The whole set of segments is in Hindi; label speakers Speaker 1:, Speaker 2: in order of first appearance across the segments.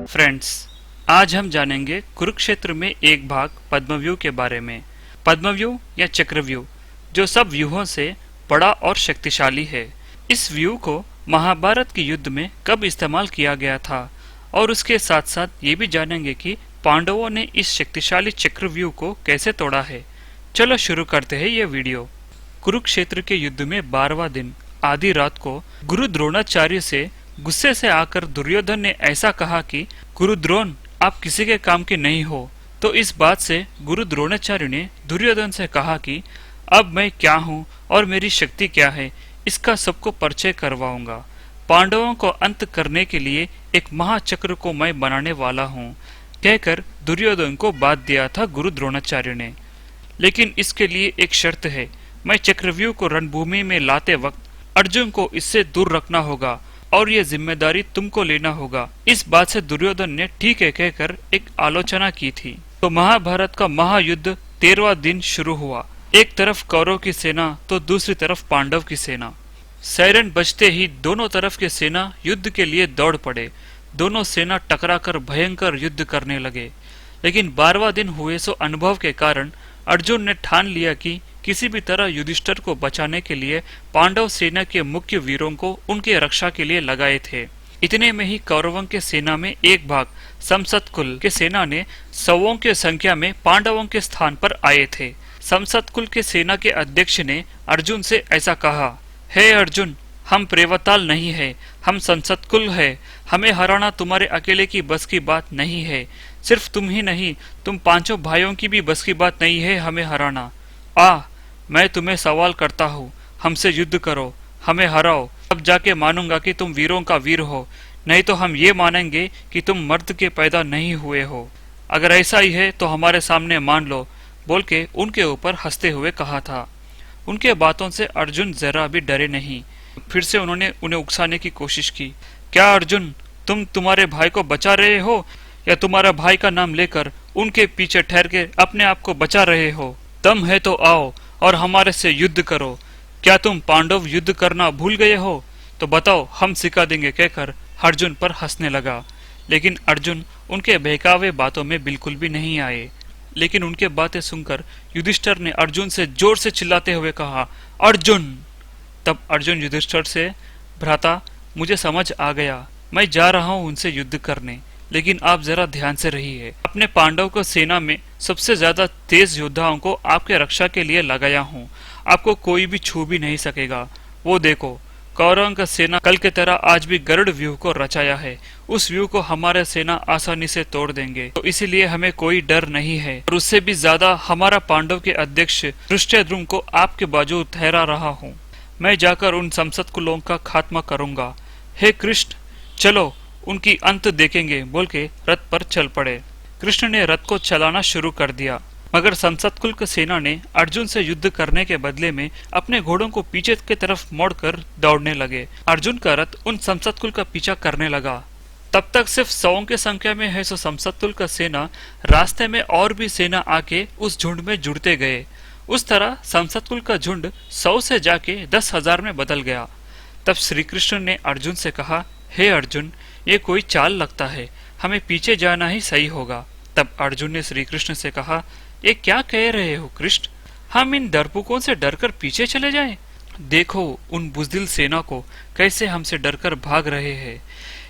Speaker 1: फ्रेंड्स, आज हम जानेंगे कुरुक्षेत्र में एक भाग पद्मव्यूह के बारे में। पद्मव्यूह या चक्रव्यूह जो सब व्यूहों से बड़ा और शक्तिशाली है। इस व्यूह को महाभारत के युद्ध में कब इस्तेमाल किया गया था और उसके साथ साथ ये भी जानेंगे कि पांडवों ने इस शक्तिशाली चक्रव्यूह को कैसे तोड़ा है। चलो शुरू करते हैं ये वीडियो। कुरुक्षेत्र के युद्ध में 12वां दिन आधी रात को गुरु द्रोणाचार्य से गुस्से से आकर दुर्योधन ने ऐसा कहा कि गुरु द्रोण, आप किसी के काम के नहीं हो। तो इस बात से गुरु द्रोणाचार्य ने दुर्योधन से कहा कि अब मैं क्या हूँ और मेरी शक्ति क्या है, इसका सबको परिचय करवाऊंगा। पांडवों को अंत करने के लिए एक महाचक्र को मैं बनाने वाला हूँ, कहकर दुर्योधन को बात दिया था गुरु द्रोणाचार्य ने। लेकिन इसके लिए एक शर्त है, मैं चक्रव्यूह को रणभूमि में लाते वक्त अर्जुन को इससे दूर रखना होगा और ये जिम्मेदारी तुमको लेना होगा। इस बात से दुर्योधन ने ठीक है कहकर एक आलोचना की थी। तो महाभारत का महायुद्ध 13वां दिन शुरू हुआ। एक तरफ कौरव की सेना तो दूसरी तरफ पांडव की सेना। सायरन बजते ही दोनों तरफ के सेना युद्ध के लिए दौड़ पड़े। दोनों सेना टकराकर भयंकर युद्ध करने लगे। लेकिन 12वां दिन हुए सो अनुभव के कारण अर्जुन ने ठान लिया कि किसी भी तरह युधिष्ठिर को बचाने के लिए पांडव सेना के मुख्य वीरों को उनके रक्षा के लिए लगाए थे। इतने में ही कौरवों के सेना में एक भाग समसतकुल के सेना ने सौों के संख्या में पांडवों के स्थान पर आए थे। समसतकुल के सेना के अध्यक्ष ने अर्जुन से ऐसा कहा, हे अर्जुन, हम प्रेवताल नहीं है, हम संसतकुल है। हमें हराना तुम्हारे अकेले की बस की बात नहीं है। सिर्फ तुम ही नहीं, तुम पांचों भाइयों की भी बस की बात नहीं है हमें हराना। मैं तुम्हें सवाल करता हूँ, हमसे युद्ध करो, हमें हराओ, तब जाके मानूंगा कि तुम वीरों का वीर हो, नहीं तो हम ये मानेंगे कि तुम मर्द के पैदा नहीं हुए हो। अगर ऐसा ही है तो हमारे सामने मान लो, बोल के उनके ऊपर हंसते हुए कहा था। उनके बातों से अर्जुन जरा भी डरे नहीं। फिर से उन्होंने उन्हें उकसाने की कोशिश की। क्या अर्जुन, तुम तुम्हारे भाई को बचा रहे हो या तुम्हारा भाई का नाम लेकर उनके पीछे ठहर के अपने आप को बचा रहे हो? दम है तो आओ और हमारे से युद्ध करो। क्या तुम पांडव युद्ध करना भूल गए हो? तो बताओ, हम सिखा देंगे, कहकर अर्जुन पर हंसने लगा। लेकिन अर्जुन उनके बहकावे बातों में बिल्कुल भी नहीं आए। लेकिन उनके बातें सुनकर युधिष्ठिर ने अर्जुन से जोर से चिल्लाते हुए कहा, अर्जुन! तब अर्जुन युधिष्ठिर से, भ्राता, मुझे समझ आ गया, मैं जा रहा हूँ उनसे युद्ध करने, लेकिन आप जरा ध्यान से रहिए। अपने पांडव को सेना में सबसे ज्यादा तेज योद्धाओं को आपके रक्षा के लिए लगाया हूँ। आपको कोई भी छू भी नहीं सकेगा। वो देखो, कौरवों का सेना कल के तरह आज भी गरुड़ व्यूह को रचाया है। उस व्यूह को हमारे सेना आसानी से तोड़ देंगे, तो इसीलिए हमें कोई डर नहीं है। और उससे भी ज्यादा हमारा पांडव के अध्यक्ष धृष्टद्युम्न को आपके बाजू ठहरा रहा हूँ। मैं जाकर उन समसतकुलों का खात्मा करूंगा। हे कृष्ण, चलो उनकी अंत देखेंगे, बोल के रथ पर चल पड़े। कृष्ण ने रथ को चलाना शुरू कर दिया, मगर समसतकुल की सेना ने अर्जुन से युद्ध करने के बदले में अपने घोड़ों को पीछे की तरफ मोड़कर दौड़ने लगे। अर्जुन का रथ उन समसतकुल का पीछा करने लगा। तब तक सिर्फ 100 की संख्या में है सो समसतकुल का सेना रास्ते में और भी सेना आके उस झुंड में जुड़ते गए। उस तरह समसतकुल का झुंड 100 से जाके 10,000 में बदल गया। तब श्री कृष्ण ने अर्जुन से कहा, हे अर्जुन, ये कोई चाल लगता है, हमें पीछे जाना ही सही होगा। तब अर्जुन ने श्री कृष्ण से कहा, ये क्या कह रहे हो कृष्ण, हम इन डरपोकों से डरकर पीछे चले जाएं? देखो उन बुजदिल सेना को कैसे हमसे डरकर भाग रहे हैं।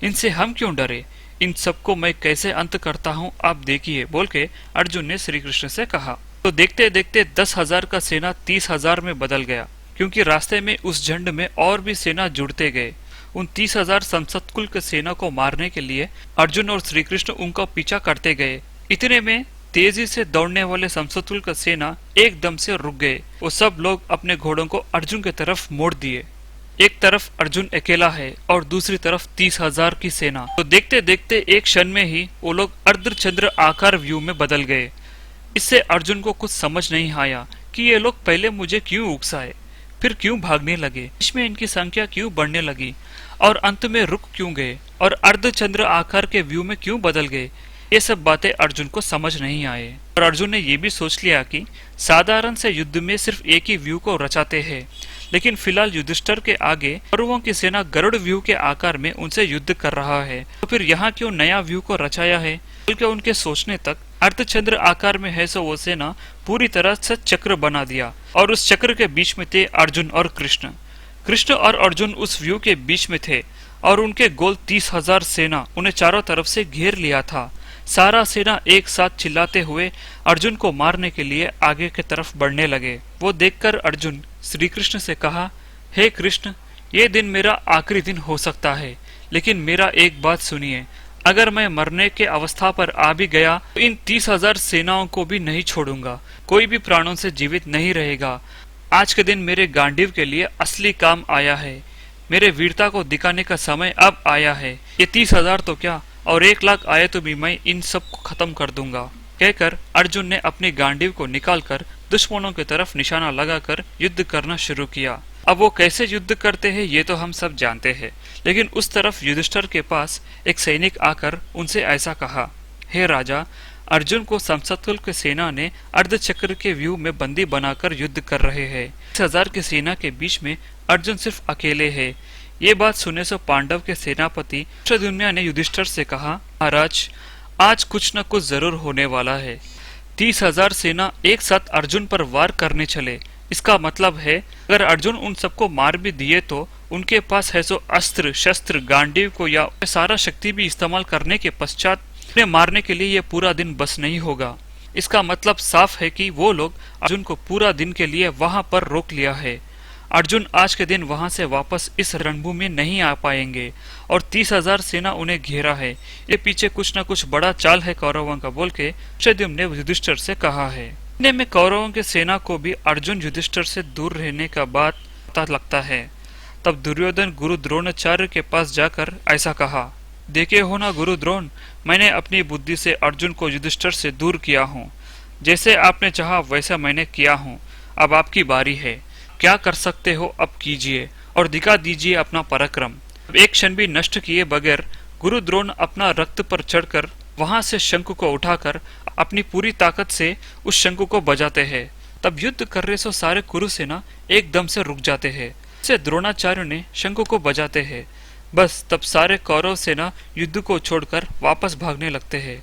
Speaker 1: इनसे हम क्यों डरे? इन सबको मैं कैसे अंत करता हूँ, आप देखिए, बोल के अर्जुन ने श्री कृष्ण से कहा। तो देखते देखते 10,000 का सेना 30,000 में बदल गया, क्योंकि रास्ते में उस झुंड में और भी सेना जुड़ते गए। उन 30,000 समसतकुल के सेना को मारने के लिए अर्जुन और श्री कृष्ण उनका पीछा करते गए। इतने में तेजी से दौड़ने वाले समसतकुल का सेना एकदम से रुक गए। वो सब लोग अपने घोड़ों को अर्जुन की तरफ मोड़ दिए। एक तरफ अर्जुन अकेला है और दूसरी तरफ 30,000 की सेना। तो देखते देखते एक क्षण में ही वो लोग अर्धचंद्र आकार व्यू में बदल गए। इससे अर्जुन को कुछ समझ नहीं आया कि ये लोग पहले मुझे क्यों उकसाए, फिर क्यों भागने लगे, इसमें इनकी संख्या क्यों बढ़ने लगी और अंत में रुक क्यों गए और अर्धचंद्र आकार के व्यू में क्यों बदल गए। ये सब बातें अर्जुन को समझ नहीं आए। और अर्जुन ने ये भी सोच लिया कि साधारण से युद्ध में सिर्फ एक ही व्यू को रचाते हैं, लेकिन फिलहाल युधिष्ठिर के आगे कौरवों की सेना गरुड़ व्यूह के आकार में उनसे युद्ध कर रहा है। तो फिर यहाँ क्यों नया व्यूह को रचाया है? बल्कि उनके सोचने तक अर्धचंद्र आकार में है, सो वो सेना पूरी तरह से चक्र बना दिया और उस चक्र के बीच में थे अर्जुन और कृष्ण। कृष्ण और अर्जुन उस व्यू के बीच में थे और उनके गोल 30,000 सेना उन्हें चारों तरफ से घेर लिया था। सारा सेना एक साथ चिल्लाते हुए अर्जुन को मारने के लिए आगे की तरफ बढ़ने लगे। वो देखकर अर्जुन श्री कृष्ण से कहा, हे कृष्ण, ये दिन मेरा आखिरी दिन हो सकता है, लेकिन मेरा एक बात सुनिए। अगर मैं मरने के अवस्था पर आ भी गया तो इन 30,000 सेनाओं को भी नहीं छोड़ूंगा। कोई भी प्राणों से जीवित नहीं रहेगा। आज के दिन मेरे गांडीव के लिए असली काम आया है। मेरे वीरता को दिखाने का समय अब आया है। ये 30,000 तो क्या, और 1,00,000 आए तो भी मैं इन सब को खत्म कर दूंगा। कहकर अर्जुन ने अपनी गांडीव को निकालकर दुश्मनों की तरफ निशाना लगाकर युद्ध करना शुरू किया। अब वो कैसे युद्ध करते हैं ये तो हम सब जानते हैं, लेकिन उस तरफ युधिष्ठिर के पास एक सैनिक आकर उनसे ऐसा कहा, हे राजा, अर्जुन को समसतुल की सेना ने अर्धचक्र के व्यूह में बंदी बनाकर युद्ध कर रहे हैं। 30,000 की सेना के बीच में अर्जुन सिर्फ अकेले है। ये बात सुनने से पांडव के सेनापति धृष्टद्युम्न ने युधिष्ठिर से कहा, महाराज, आज कुछ न कुछ जरूर होने वाला है। 30,000 सेना एक साथ अर्जुन पर वार करने चले। इसका मतलब है अगर अर्जुन उन सबको मार भी दिए तो उनके पास है सो अस्त्र शस्त्र गांडीव को या सारा शक्ति भी इस्तेमाल करने के पश्चात उन्हें मारने के लिए ये पूरा दिन बस नहीं होगा। इसका मतलब साफ है कि वो लोग अर्जुन को पूरा दिन के लिए वहां पर रोक लिया है। अर्जुन आज के दिन वहां से वापस इस रणभूमि में नहीं आ पाएंगे और 30,000 सेना उन्हें घेरा है। ये पीछे कुछ न कुछ बड़ा चाल है कौरवों का, बोल के धृष्टद्युम्न ने युधिष्ठिर से कहा है। इतने में कौरवों की सेना को भी अर्जुन युधिष्ठिर से दूर रहने का बात पता लगता है। तब दुर्योधन गुरु द्रोणाचार्य के पास जाकर ऐसा कहा, देखे हो ना गुरु द्रोण, मैंने अपनी बुद्धि से अर्जुन को युधिष्ठिर से दूर किया हूँ। जैसे आपने चाहा वैसा मैंने किया हूँ। अब आपकी बारी है। क्या कर सकते हो अब कीजिए और दिखा दीजिए अपना पराक्रम। एक क्षण भी नष्ट किए बगैर गुरु द्रोण अपना रक्त पर चढ़कर वहां से शंख को उठाकर अपनी पूरी ताकत से उस शंख को बजाते हैं। तब युद्ध कर रहे सो सारे कुरु सेना एकदम से रुक जाते हैं। से द्रोणाचार्य ने शंख को बजाते हैं। बस तब सारे कौरव सेना युद्ध को छोड़कर वापस भागने लगते हैं।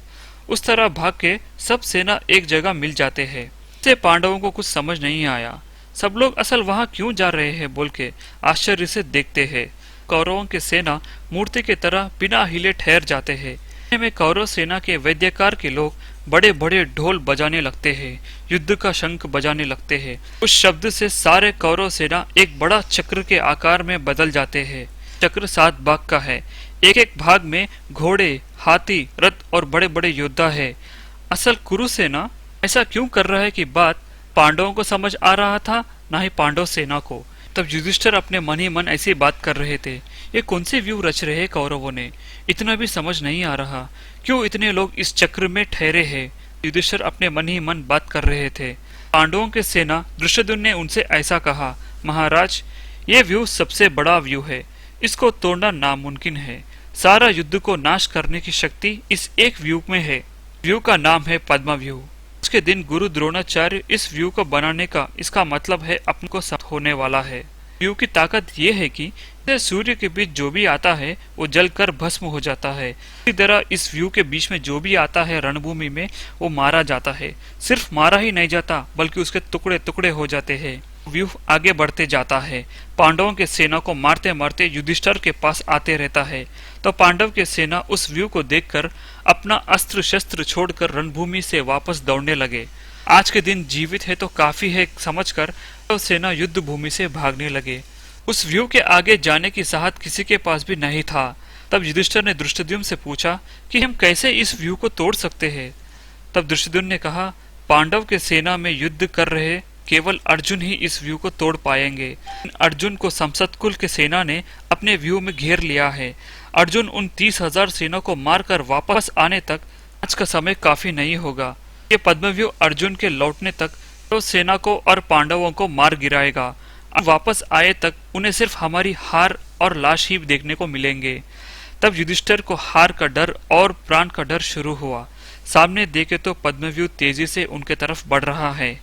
Speaker 1: उस तरह भाग के सब सेना एक जगह मिल जाते हैं। इससे पांडवों को कुछ समझ नहीं आया। सब लोग असल वहां क्यों जा रहे हैं बोल के आश्चर्य से देखते हैं। कौरवों की सेना मूर्ति की तरह बिना हिले ठहर जाते हैं। में कौरव सेना के वैद्यकार के लोग बड़े बड़े ढोल बजाने लगते हैं, युद्ध का शंख बजाने लगते हैं। उस शब्द से सारे कौरव सेना एक बड़ा चक्र के आकार में बदल जाते हैं। चक्र 7 भाग का है। एक एक भाग में घोड़े, हाथी, रथ और बड़े बड़े योद्धा है। असल कुरु सेना ऐसा क्यों कर रहा है कि बात पांडवों को समझ आ रहा था, ना ही पांडव सेना को। तब युधिष्ठिर अपने मन ही मन ऐसी बात कर रहे थे, ये कौन से व्यू रच रहे कौरवों ने, इतना भी समझ नहीं आ रहा। क्यों इतने लोग इस चक्र में ठहरे हैं? युधिष्ठिर अपने मन ही मन बात कर रहे थे। पांडवों के सेना धृष्टद्युम्न ने उनसे ऐसा कहा, महाराज, ये व्यू सबसे बड़ा व्यू है, इसको तोड़ना नामुमकिन है। सारा युद्ध को नाश करने की शक्ति इस एक व्यू में है। व्यू का नाम है पद्म व्यू। उसके दिन गुरु द्रोणाचार्य इस व्यू को बनाने का, इसका मतलब है अपने को सब होने वाला है। व्यू की ताकत ये है कि सूर्य के बीच जो भी आता है वो जलकर भस्म हो जाता है। इसी तरह इस व्यू के बीच में जो भी आता है रणभूमि में वो मारा जाता है। सिर्फ मारा ही नहीं जाता बल्कि उसके टुकड़े टुकड़े हो जाते हैं। व्यू आगे बढ़ते जाता है। पांडवों के सेना को मारते मारते युधिष्ठिर के पास आते रहता है। तो पांडव के सेना उस व्यू को देखकर अपना अस्त्र शस्त्र छोड़कर रणभूमि से वापस दौड़ने लगे। आज के दिन जीवित है तो काफी है समझकर तो सेना युद्ध भूमि से भागने लगे। उस व्यू के आगे जाने की साहस किसी के पास भी नहीं था। तब युधिष्ठिर ने धृष्टद्युम्न से पूछा कि हम कैसे इस व्यू को तोड़ सकते हैं। तब धृष्टद्युम्न ने कहा, पांडव के सेना में युद्ध कर रहे केवल अर्जुन ही इस व्यू को तोड़ पाएंगे। अर्जुन को समसतकुल के सेना ने अपने व्यू में घेर लिया है। अर्जुन उन 30,000 सेना को मारकर वापस आने तक आज का समय काफी नहीं होगा। ये पद्मव्यूह अर्जुन के लौटने तक तो सेना को और पांडवों को मार गिराएगा। वापस आए तक उन्हें सिर्फ हमारी हार और लाश ही देखने को मिलेंगे। तब युधिष्ठिर को हार का डर और प्राण का डर शुरू हुआ। सामने देखे तो पद्मव्यूह तेजी से उनके तरफ बढ़ रहा है।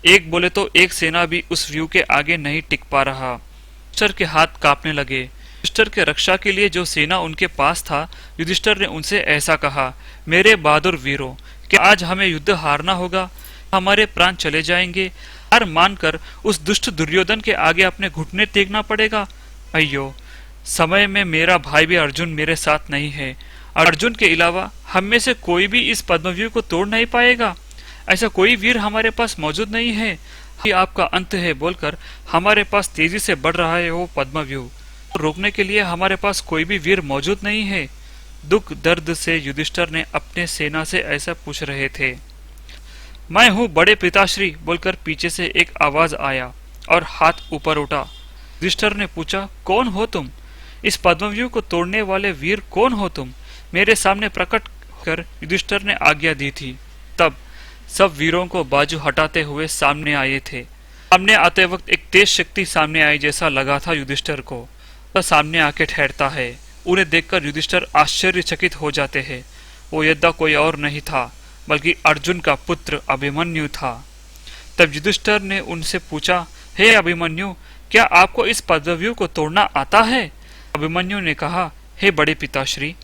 Speaker 1: एक बोले तो एक सेना भी उस व्यू के आगे नहीं टिक पा रहा। युधिष्ठिर के हाथ कांपने लगे। युधिष्ठिर के रक्षा के लिए जो सेना उनके पास था, युधिष्ठिर ने उनसे ऐसा कहा, मेरे बहादुर वीरों, क्या आज हमें युद्ध हारना होगा? हमारे प्राण चले जाएंगे? हार मानकर उस दुष्ट दुर्योधन के आगे अपने घुटने टेकना पड़ेगा? अయ్यो, समय में मेरा भाई भी अर्जुन मेरे साथ नहीं है। अर्जुन के अलावा हम में से कोई भी इस पद्मव्यूह को तोड़ नहीं पाएगा। ऐसा कोई वीर हमारे पास मौजूद नहीं है। ये आपका अंत है बोलकर हमारे पास तेजी से बढ़ रहा है वो पद्मव्यूह। रोकने के लिए हमारे पास कोई भी वीर मौजूद नहीं है। दुख दर्द से युधिष्ठिर ने अपने सेना से ऐसा पूछ रहे थे। मैं हूँ बड़े पिताश्री बोलकर पीछे से एक आवाज आया और हाथ ऊपर उठा। युधिष्ठिर ने पूछा, कौन हो तुम? इस पद्मव्यूह को तोड़ने वाले वीर कौन हो तुम? मेरे सामने प्रकट कर युधिष्ठिर ने आज्ञा दी थी। तब सब वीरों को बाजू हटाते हुए सामने आए थे। सामने आते वक्त एक तेज शक्ति सामने आई जैसा लगा था युधिष्ठिर को। वह सामने आके ठहरता है। उन्हें देखकर युधिष्ठिर आश्चर्यचकित हो जाते हैं। वो योद्धा कोई और नहीं था बल्कि अर्जुन का पुत्र अभिमन्यु था। तब युधिष्ठिर ने उनसे पूछा, हे अभिमन्यु, क्या आपको इस पद्मव्यूह को तोड़ना आता है? अभिमन्यु ने कहा, हे बड़े पिताश्री,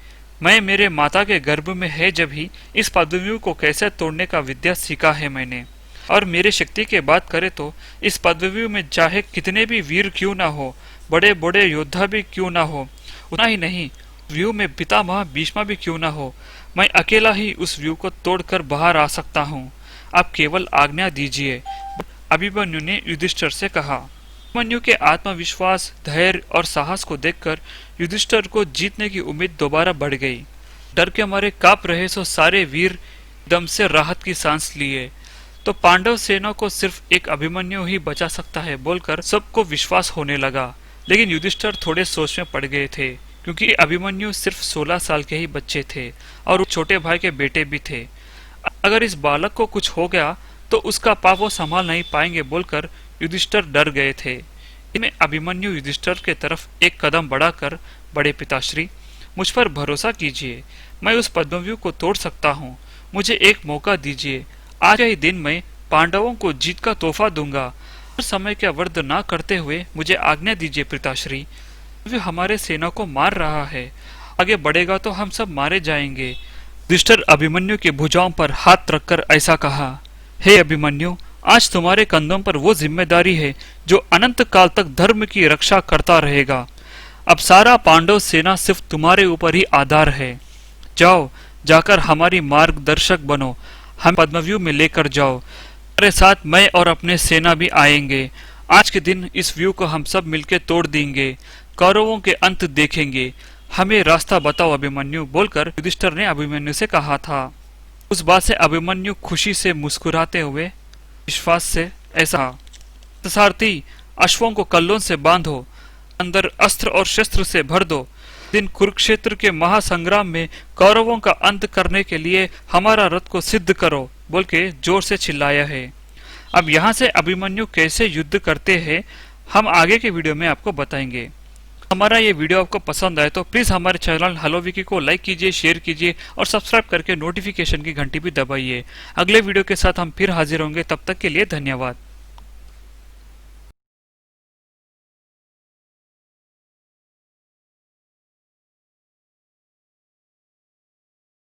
Speaker 1: मैं मेरे माता के गर्भ में है जब ही इस पद्मव्यूह को कैसे तोड़ने का विद्या सीखा है मैंने। और मेरे शक्ति की बात करे तो इस पद्मव्यूह में चाहे कितने भी वीर क्यों ना हो, बड़े बड़े योद्धा भी क्यों ना हो, उतना ही नहीं, व्यू में पितामह भीष्म भी क्यों ना हो, मैं अकेला ही उस व्यू को तोड़कर बाहर आ सकता हूँ। आप केवल आज्ञा दीजिए। अभिमन्यु ने युधिष्ठिर से कहा। अभिमन्यु के आत्मविश्वास, धैर्य और साहस को देखकर युधिष्ठिर को जीतने की उम्मीद दोबारा बढ़ गई। डर के मारे कांप रहे सो सारे वीर दम से राहत की सांस लिए। तो पांडव सेना को सिर्फ एक अभिमन्यु ही बचा सकता है बोलकर सबको विश्वास होने लगा। लेकिन युधिष्ठिर थोड़े सोच में पड़ गए थे, क्योंकि अभिमन्यु सिर्फ 16 साल के ही बच्चे थे और छोटे भाई के बेटे भी थे। अगर इस बालक को कुछ हो गया तो उसका पाप वो संभाल नहीं पाएंगे बोलकर युधिष्ठिर डर गए थे। इनमें अभिमन्यु युधिष्ठिर के तरफ एक कदम बढ़ाकर, बड़े पिताश्री, मुझ पर भरोसा कीजिए, मैं उस पद्मव्यूह को तोड़ सकता हूँ। मुझे एक मौका दीजिए। आज ही दिन में पांडवों को जीत का तोहफा दूंगा। और समय का व्यर्थ न करते हुए मुझे आज्ञा दीजिए पिताश्री। वे हमारे सेना को मार रहा है, आगे बढ़ेगा तो हम सब मारे जाएंगे। युधिष्ठिर अभिमन्यु के भुजाओं पर हाथ रखकर ऐसा कहा, हे अभिमन्यु, आज तुम्हारे कंधों पर वो जिम्मेदारी है जो अनंत काल तक धर्म की रक्षा करता रहेगा। अब सारा पांडव सेना सिर्फ तुम्हारे ऊपर ही आधार है। जाओ, जाकर हमारी मार्गदर्शक बनो, हम पद्मव्यूह में लेकर जाओ। हमारे साथ मैं और अपने सेना भी आएंगे। आज के दिन इस व्यू को हम सब मिलकर तोड़ देंगे, कौरवों के अंत देखेंगे। हमें रास्ता बताओ अभिमन्यु बोलकर युधिष्ठिर ने अभिमन्यु से कहा था। उस बात से अभिमन्यु खुशी से मुस्कुराते हुए विश्वास से ऐसा, सारथी, अश्वों को कल्लों से बांधो, अंदर अस्त्र और शस्त्र से भर दो। दिन कुरुक्षेत्र के महासंग्राम में कौरवों का अंत करने के लिए हमारा रथ को सिद्ध करो बोल के जोर से चिल्लाया है। अब यहाँ से अभिमन्यु कैसे युद्ध करते हैं हम आगे के वीडियो में आपको बताएंगे। हमारा ये वीडियो आपको पसंद आए तो प्लीज हमारे चैनल हेलो विकी को लाइक कीजिए, शेयर कीजिए और सब्सक्राइब करके नोटिफिकेशन की घंटी भी दबाइए। अगले वीडियो के साथ हम फिर हाजिर होंगे, तब तक के लिए धन्यवाद।